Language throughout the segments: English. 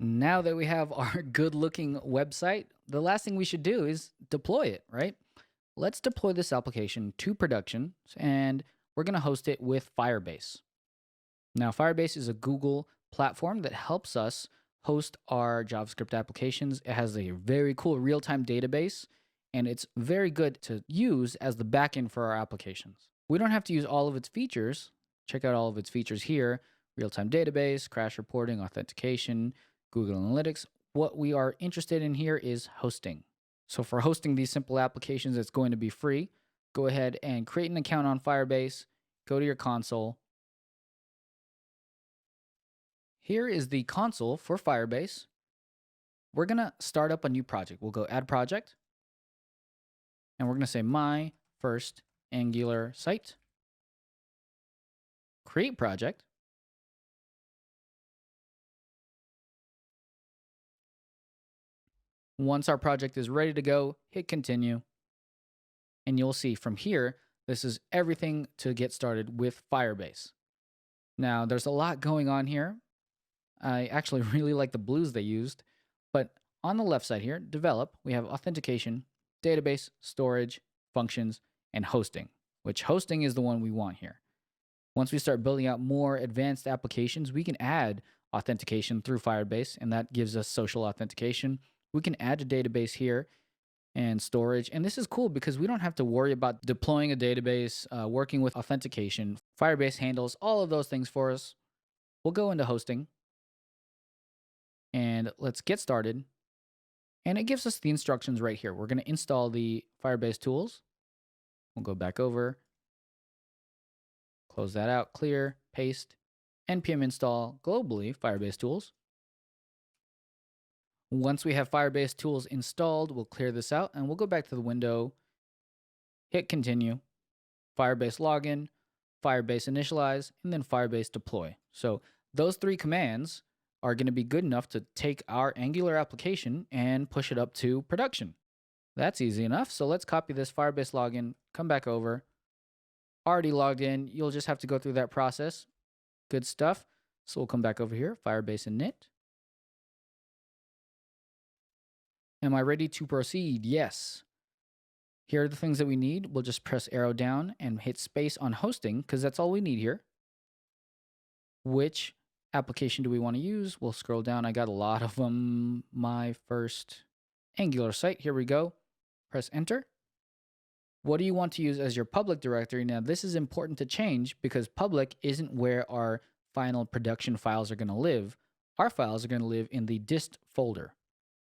Now that we have our good looking website, the last thing we should do is deploy it, right? Let's deploy this application to production and we're going to host it with Firebase. Now, Firebase is a Google platform that helps us host our JavaScript applications. It has a very cool real time database and it's very good to use as the backend for our applications. We don't have to use all of its features. Check out all of its features here: real time database, crash reporting, authentication, Google Analytics. What we are interested in here is hosting. So for hosting these simple applications, it's going to be free. Go ahead and create an account on Firebase, go to your console. Here is the console for Firebase. We're going to start up a new project. We'll go add project, and we're going to say my first Angular site, create project. Once our project is ready to go, hit continue. And you'll see from here, this is everything to get started with Firebase. Now, there's a lot going on here. I actually really like the blues they used. But on the left side here, develop, we have authentication, database, storage, functions, and hosting, which hosting is the one we want here. Once we start building out more advanced applications, we can add authentication through Firebase, and that gives us social authentication. We can add a database here and storage. And this is cool because we don't have to worry about deploying a database, working with authentication. Firebase handles all of those things for us. We'll go into hosting and let's get started. And it gives us the instructions right here. We're going to install the Firebase tools. We'll go back over, close that out, clear, paste, npm install globally Firebase tools. Once we have Firebase tools installed, we'll clear this out and we'll go back to the window, hit continue, Firebase login, Firebase initialize, and then Firebase deploy. So those three commands are going to be good enough to take our Angular application and push it up to production. That's easy enough. So let's copy this Firebase login, come back over. Already logged in. You'll just have to go through that process. Good stuff. So we'll come back over here, Firebase init. Am I ready to proceed? Yes. Here are the things that we need. We'll just press arrow down and hit space on hosting because that's all we need here. Which application do we want to use? We'll scroll down. I got a lot of them. My first Angular site. Here we go. Press enter. What do you want to use as your public directory? Now, this is important to change because public isn't where our final production files are going to live. Our files are going to live in the dist folder.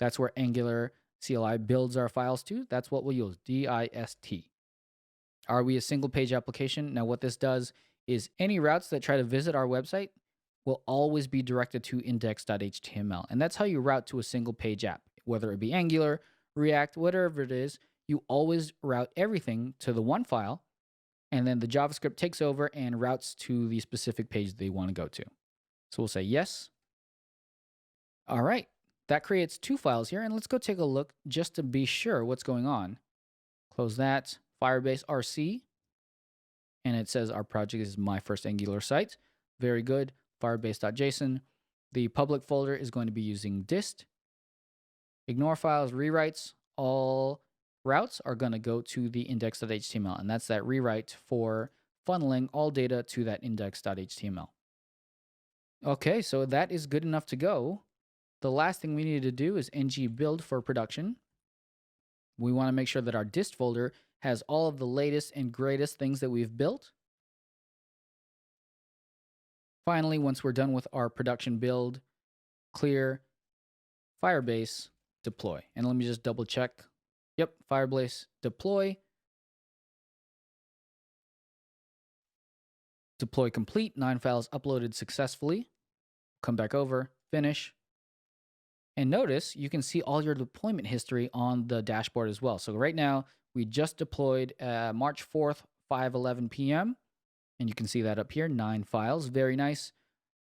That's where Angular CLI builds our files to. That's what we'll use, dist. Are we a single page application? Now, what this does is any routes that try to visit our website will always be directed to index.html. And that's how you route to a single page app, whether it be Angular, React, whatever it is. You always route everything to the one file, and then the JavaScript takes over and routes to the specific page they want to go to. So we'll say yes. All right. That creates two files here, and let's go take a look just to be sure what's going on. Close that, Firebase RC, and it says our project is my first Angular site. Very good, firebase.json. The public folder is going to be using dist. Ignore files, rewrites, all routes are going to go to the index.html, and that's that rewrite for funneling all data to that index.html. Okay, so that is good enough to go. The last thing we need to do is ng build for production. We want to make sure that our dist folder has all of the latest and greatest things that we've built. Finally, once we're done with our production build, clear, Firebase, deploy. And let me just double check. Yep, Firebase, deploy. Deploy complete, 9 files uploaded successfully. Come back over, finish. And notice you can see all your deployment history on the dashboard as well. So right now, we just deployed March 4th, 5:11 p.m. And you can see that up here, 9 files. Very nice.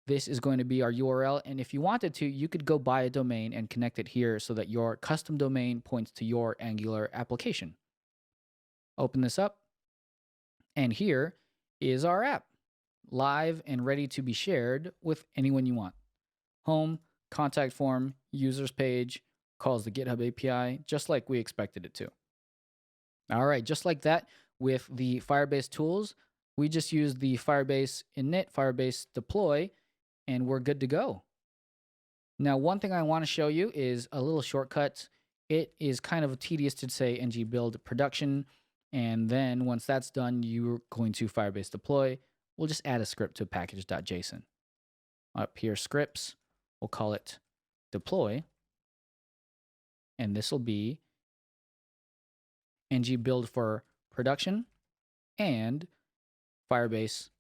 This is going to be our URL. And if you wanted to, you could go buy a domain and connect it here so that your custom domain points to your Angular application. Open this up. And here is our app, live and ready to be shared with anyone you want. Home, contact form, users page, calls the GitHub API, just like we expected it to. All right, just like that with the Firebase tools, we just use the Firebase init, Firebase deploy, and we're good to go. Now, one thing I want to show you is a little shortcut. It is kind of tedious to say ng build production, and then once that's done, you're going to Firebase deploy. We'll just add a script to package.json. Up here, scripts, we'll call it deploy, and this will be ng build for production and Firebase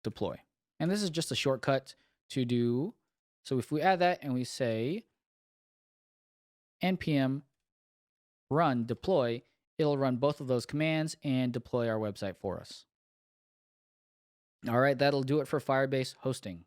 deploy. And this is just a shortcut to do. So if we add that and we say npm run deploy, it'll run both of those commands and deploy our website for us. All right, that'll do it for Firebase hosting.